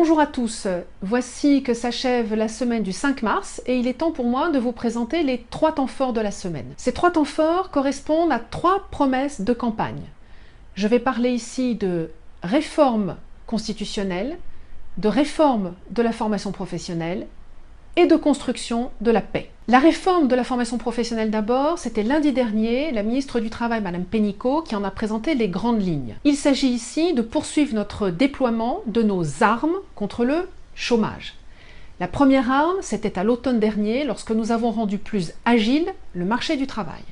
Bonjour à tous, voici que s'achève la semaine du 5 mars et il est temps pour moi de vous présenter les 3 temps forts de la semaine. Ces 3 temps forts correspondent à 3 promesses de campagne. Je vais parler ici de réforme constitutionnelle, de réforme de la formation professionnelle et de construction de la paix. La réforme de la formation professionnelle d'abord, c'était lundi dernier, la ministre du Travail, Madame Pénicaud, qui en a présenté les grandes lignes. Il s'agit ici de poursuivre notre déploiement de nos armes contre le chômage. La première arme, c'était à l'automne dernier, lorsque nous avons rendu plus agile le marché du travail.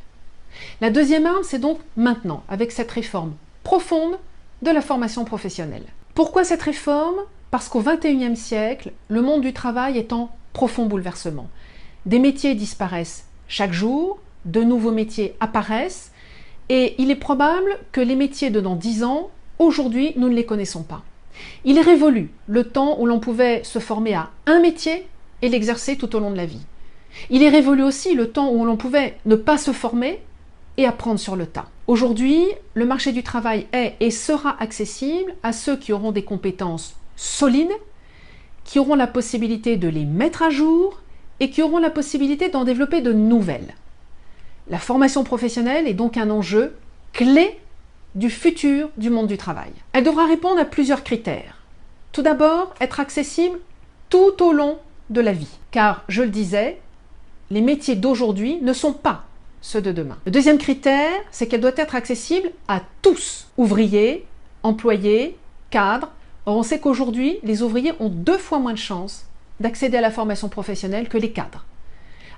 La deuxième arme, c'est donc maintenant, avec cette réforme profonde de la formation professionnelle. Pourquoi cette réforme? Parce qu'au XXIe siècle, le monde du travail est en profond bouleversement. Des métiers disparaissent chaque jour, de nouveaux métiers apparaissent et il est probable que les métiers de dans 10 ans, aujourd'hui, nous ne les connaissons pas. Il est révolu le temps où l'on pouvait se former à un métier et l'exercer tout au long de la vie. Il est révolu aussi le temps où l'on pouvait ne pas se former et apprendre sur le tas. Aujourd'hui, le marché du travail est et sera accessible à ceux qui auront des compétences solides, qui auront la possibilité de les mettre à jour et qui auront la possibilité d'en développer de nouvelles. La formation professionnelle est donc un enjeu clé du futur du monde du travail. Elle devra répondre à plusieurs critères. Tout d'abord, être accessible tout au long de la vie. Car, je le disais, les métiers d'aujourd'hui ne sont pas ceux de demain. Le deuxième critère, c'est qu'elle doit être accessible à tous. Ouvriers, employés, cadres. Or, on sait qu'aujourd'hui, les ouvriers ont 2 fois moins de chances d'accéder à la formation professionnelle que les cadres.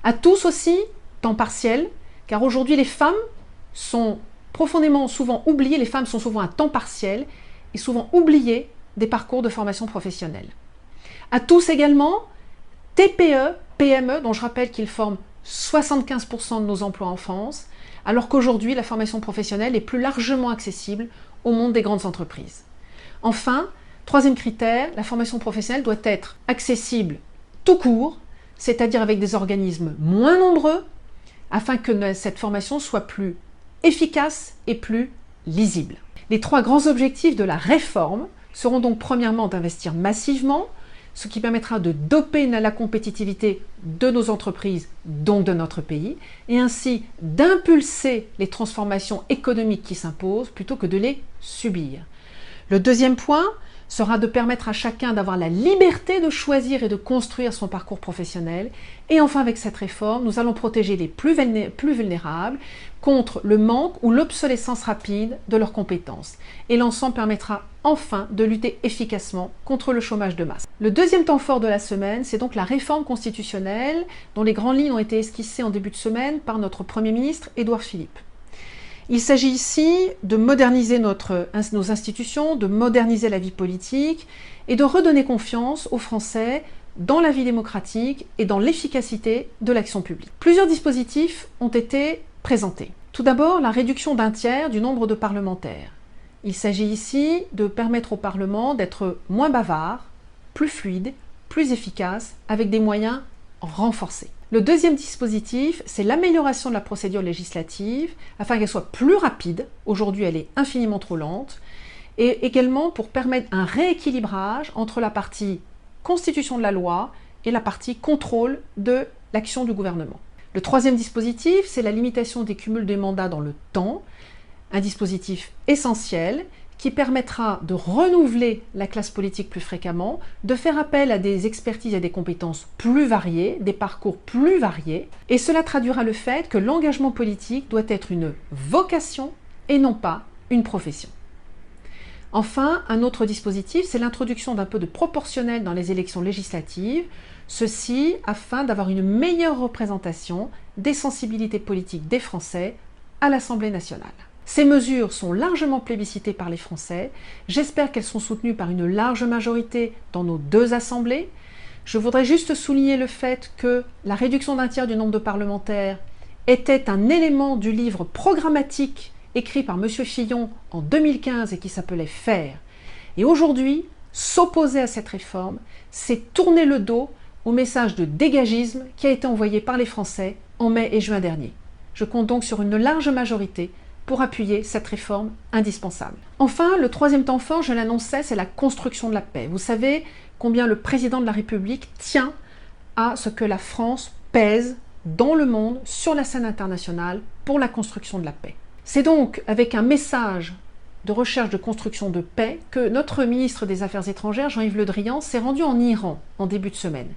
À tous aussi, temps partiel, car aujourd'hui les femmes sont profondément souvent oubliées, les femmes sont souvent à temps partiel et souvent oubliées des parcours de formation professionnelle. À tous également, TPE, PME, dont je rappelle qu'ils forment 75% de nos emplois en France, alors qu'aujourd'hui la formation professionnelle est plus largement accessible au monde des grandes entreprises. Enfin, troisième critère, la formation professionnelle doit être accessible tout court, c'est-à-dire avec des organismes moins nombreux, afin que cette formation soit plus efficace et plus lisible. Les 3 grands objectifs de la réforme seront donc premièrement d'investir massivement, ce qui permettra de doper la compétitivité de nos entreprises, donc de notre pays, et ainsi d'impulser les transformations économiques qui s'imposent plutôt que de les subir. Le deuxième point sera de permettre à chacun d'avoir la liberté de choisir et de construire son parcours professionnel. Et enfin, avec cette réforme, nous allons protéger les plus vulnérables contre le manque ou l'obsolescence rapide de leurs compétences. Et l'ensemble permettra enfin de lutter efficacement contre le chômage de masse. Le deuxième temps fort de la semaine, c'est donc la réforme constitutionnelle dont les grandes lignes ont été esquissées en début de semaine par notre Premier ministre Édouard Philippe. Il s'agit ici de moderniser nos institutions, de moderniser la vie politique et de redonner confiance aux Français dans la vie démocratique et dans l'efficacité de l'action publique. Plusieurs dispositifs ont été présentés. Tout d'abord, la réduction d'1 tiers du nombre de parlementaires. Il s'agit ici de permettre au Parlement d'être moins bavard, plus fluide, plus efficace, avec des moyens renforcés. Le deuxième dispositif, c'est l'amélioration de la procédure législative afin qu'elle soit plus rapide. Aujourd'hui, elle est infiniment trop lente. Et également pour permettre un rééquilibrage entre la partie constitution de la loi et la partie contrôle de l'action du gouvernement. Le troisième dispositif, c'est la limitation des cumuls des mandats dans le temps. Un dispositif essentiel qui permettra de renouveler la classe politique plus fréquemment, de faire appel à des expertises et des compétences plus variées, des parcours plus variés, et cela traduira le fait que l'engagement politique doit être une vocation et non pas une profession. Enfin, un autre dispositif, c'est l'introduction d'un peu de proportionnel dans les élections législatives, ceci afin d'avoir une meilleure représentation des sensibilités politiques des Français à l'Assemblée nationale. Ces mesures sont largement plébiscitées par les Français. J'espère qu'elles sont soutenues par une large majorité dans nos 2 assemblées. Je voudrais juste souligner le fait que la réduction d'1 tiers du nombre de parlementaires était un élément du livre programmatique écrit par M. Fillon en 2015 et qui s'appelait « Faire ». Et aujourd'hui, s'opposer à cette réforme, c'est tourner le dos au message de dégagisme qui a été envoyé par les Français en mai et juin dernier. Je compte donc sur une large majorité pour appuyer cette réforme indispensable. Enfin, le troisième temps fort, je l'annonçais, c'est la construction de la paix. Vous savez combien le président de la République tient à ce que la France pèse dans le monde, sur la scène internationale, pour la construction de la paix. C'est donc avec un message de recherche de construction de paix que notre ministre des Affaires étrangères, Jean-Yves Le Drian, s'est rendu en Iran en début de semaine.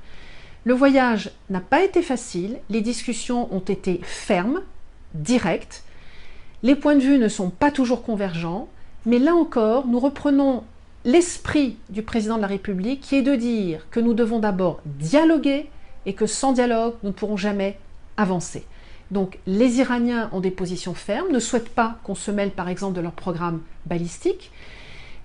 Le voyage n'a pas été facile, les discussions ont été fermes, directes, les points de vue ne sont pas toujours convergents, mais là encore, nous reprenons l'esprit du président de la République qui est de dire que nous devons d'abord dialoguer et que sans dialogue, nous ne pourrons jamais avancer. Donc les Iraniens ont des positions fermes, ne souhaitent pas qu'on se mêle par exemple de leur programme balistique.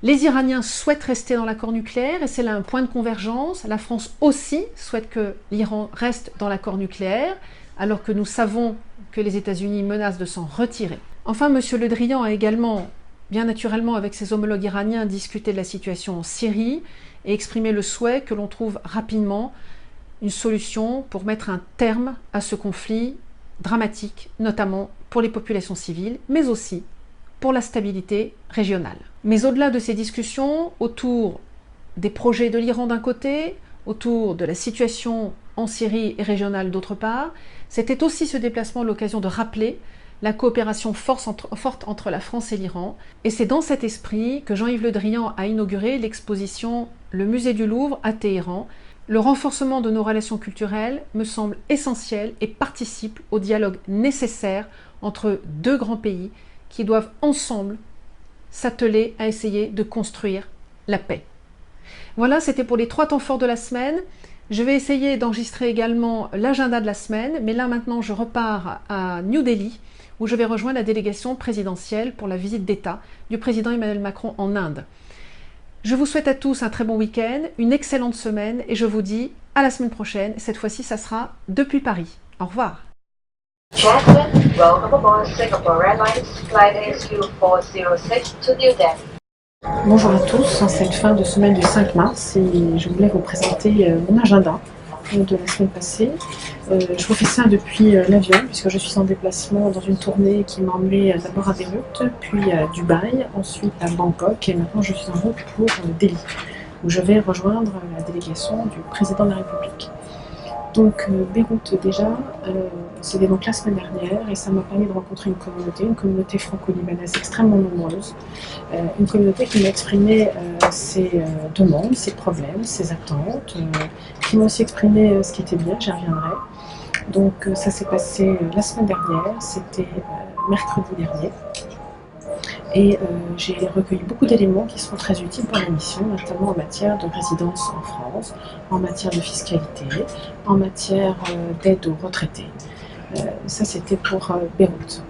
Les Iraniens souhaitent rester dans l'accord nucléaire et c'est là un point de convergence. La France aussi souhaite que l'Iran reste dans l'accord nucléaire alors que nous savons que les États-Unis menacent de s'en retirer. Enfin, M. Le Drian a également, bien naturellement avec ses homologues iraniens, discuté de la situation en Syrie et exprimé le souhait que l'on trouve rapidement une solution pour mettre un terme à ce conflit dramatique, notamment pour les populations civiles, mais aussi pour la stabilité régionale. Mais au-delà de ces discussions, autour des projets de l'Iran d'un côté, autour de la situation en Syrie et régionale d'autre part, c'était aussi ce déplacement l'occasion de rappeler la coopération forte entre la France et l'Iran. Et c'est dans cet esprit que Jean-Yves Le Drian a inauguré l'exposition Le Musée du Louvre à Téhéran. Le renforcement de nos relations culturelles me semble essentiel et participe au dialogue nécessaire entre deux grands pays qui doivent ensemble s'atteler à essayer de construire la paix. Voilà, c'était pour les 3 temps forts de la semaine. Je vais essayer d'enregistrer également l'agenda de la semaine, mais là maintenant je repars à New Delhi où je vais rejoindre la délégation présidentielle pour la visite d'État du président Emmanuel Macron en Inde. Je vous souhaite à tous un très bon week-end, une excellente semaine et je vous dis à la semaine prochaine. Cette fois-ci, ça sera depuis Paris. Au revoir. Welcome aboard Singapore Airlines Flight SQ406 to New Delhi. Bonjour à tous, en cette fin de semaine du 5 mars, et je voulais vous présenter mon agenda de la semaine passée. Je vous fais ça depuis l'avion, puisque je suis en déplacement dans une tournée qui m'a emmené d'abord à Beyrouth, puis à Dubaï, ensuite à Bangkok, et maintenant je suis en route pour Delhi, où je vais rejoindre la délégation du président de la République. Donc Beyrouth déjà, c'était donc la semaine dernière et ça m'a permis de rencontrer une communauté franco-libanaise extrêmement nombreuse, une communauté qui m'a exprimé ses demandes, ses problèmes, ses attentes, qui m'a aussi exprimé ce qui était bien, j'y reviendrai. Donc ça s'est passé la semaine dernière, c'était mercredi dernier. Et j'ai recueilli beaucoup d'éléments qui seront très utiles pour la mission, notamment en matière de résidence en France, en matière de fiscalité, en matière d'aide aux retraités. Ça, c'était pour Beyrouth.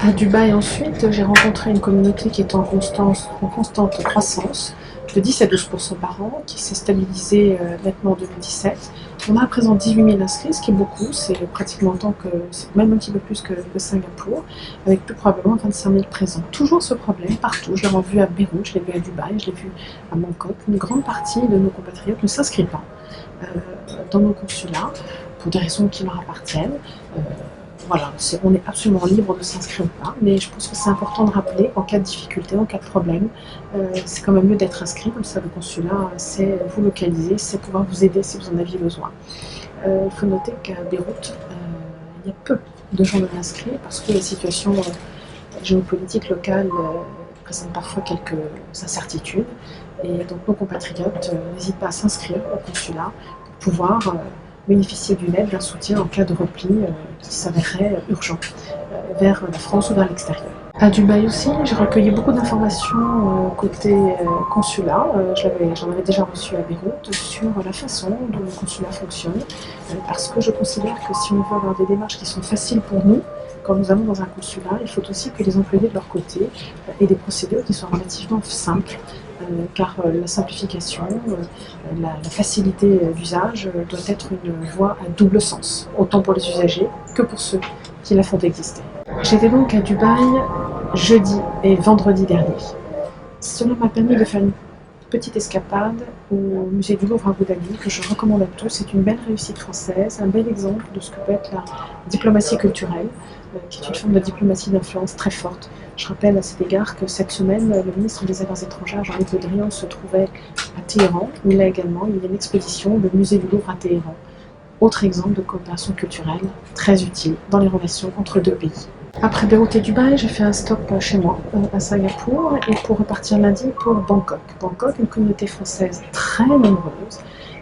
À Dubaï, ensuite, j'ai rencontré une communauté qui est en constante croissance, de 10 à 12% par an, qui s'est stabilisée nettement en 2017. On a à présent 18 000 inscrits, ce qui est beaucoup, c'est pratiquement autant que, c'est même un petit peu plus que Singapour, avec plus probablement 25 000 présents. Toujours ce problème partout, je l'ai vu à Beyrouth, je l'ai vu à Dubaï, je l'ai vu à Bangkok. Une grande partie de nos compatriotes ne s'inscrivent pas dans nos consulats pour des raisons qui leur appartiennent. Voilà, on est absolument libre de s'inscrire ou pas, mais je pense que c'est important de rappeler qu'en cas de difficulté, en cas de problème, c'est quand même mieux d'être inscrit, comme ça le consulat sait vous localiser, sait pouvoir vous aider si vous en aviez besoin. Il faut noter qu'à Beyrouth, il y a peu de gens non inscrits parce que la situation géopolitique locale présente parfois quelques incertitudes, et donc nos compatriotes n'hésitent pas à s'inscrire au consulat pour pouvoir bénéficier d'une aide, d'un soutien en cas de repli qui s'avérerait urgent vers la France ou vers l'extérieur. À Dubaï aussi, j'ai recueilli beaucoup d'informations côté consulat. J'en avais déjà reçu à Beyrouth sur la façon dont le consulat fonctionne, parce que je considère que si on veut avoir des démarches qui sont faciles pour nous, quand nous allons dans un consulat, il faut aussi que les employés de leur côté aient des procédures qui soient relativement simples, car la simplification, la facilité d'usage doit être une voie à double sens, autant pour les usagers que pour ceux qui la font exister. J'étais donc à Dubaï jeudi et vendredi dernier. Cela m'a permis de faire une petite escapade au musée du Louvre à Abu Dhabi, que je recommande à tous. C'est une belle réussite française, un bel exemple de ce que peut être la diplomatie culturelle. qui est une forme de diplomatie d'influence très forte. Je rappelle à cet égard que cette semaine, le ministre des Affaires étrangères, Jean-Yves Le Drian, se trouvait à Téhéran, où là également, il y a une exposition, le musée du Louvre à Téhéran. Autre exemple de coopération culturelle très utile dans les relations entre deux pays. Après Beyrouth et Dubaï, j'ai fait un stop chez moi, à Singapour, et pour repartir lundi pour Bangkok. Bangkok, une communauté française très nombreuse,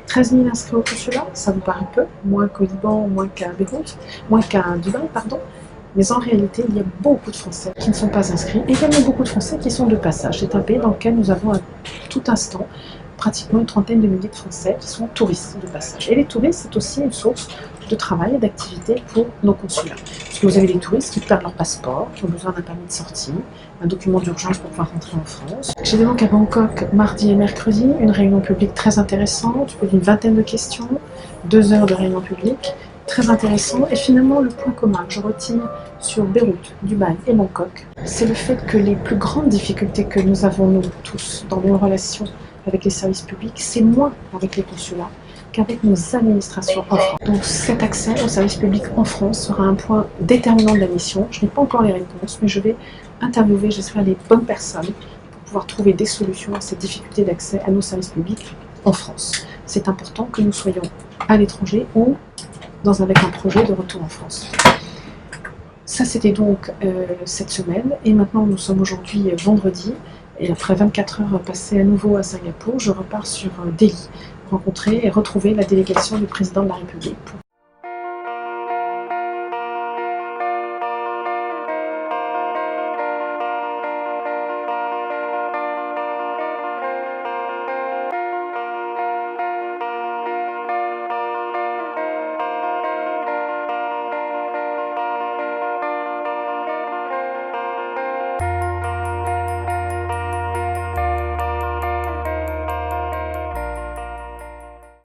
13 000 inscrits au consulat, ça vous paraît peu, moins qu'au Liban, moins qu'à Beyrouth, moins qu'à Dubaï, pardon. Mais en réalité, il y a beaucoup de Français qui ne sont pas inscrits, et également beaucoup de Français qui sont de passage. C'est un pays dans lequel nous avons à tout instant pratiquement une trentaine de milliers de Français qui sont touristes de passage. Et les touristes, c'est aussi une source de travail et d'activité pour nos consulats. Parce que vous avez des touristes qui perdent leur passeport, qui ont besoin d'un permis de sortie, un document d'urgence pour pouvoir rentrer en France. J'ai donc à Bangkok mardi et mercredi une réunion publique très intéressante, plus d'une vingtaine de questions, 2 heures de réunion publique, très intéressant. Et finalement, le point commun que je retire sur Beyrouth, Dubaï et Bangkok, c'est le fait que les plus grandes difficultés que nous avons, nous tous, dans nos relations avec les services publics, c'est moins avec les consulats qu'avec nos administrations en France. Donc cet accès aux services publics en France sera un point déterminant de la mission. Je n'ai pas encore les réponses, mais je vais interviewer, j'espère, les bonnes personnes pour pouvoir trouver des solutions à cette difficulté d'accès à nos services publics en France. C'est important que nous soyons à l'étranger ou avec un projet de retour en France. Ça, c'était donc cette semaine. Et maintenant, nous sommes aujourd'hui vendredi. Et après 24 heures passées à nouveau à Singapour, je repars sur Delhi, rencontrer et retrouver la délégation du président de la République pour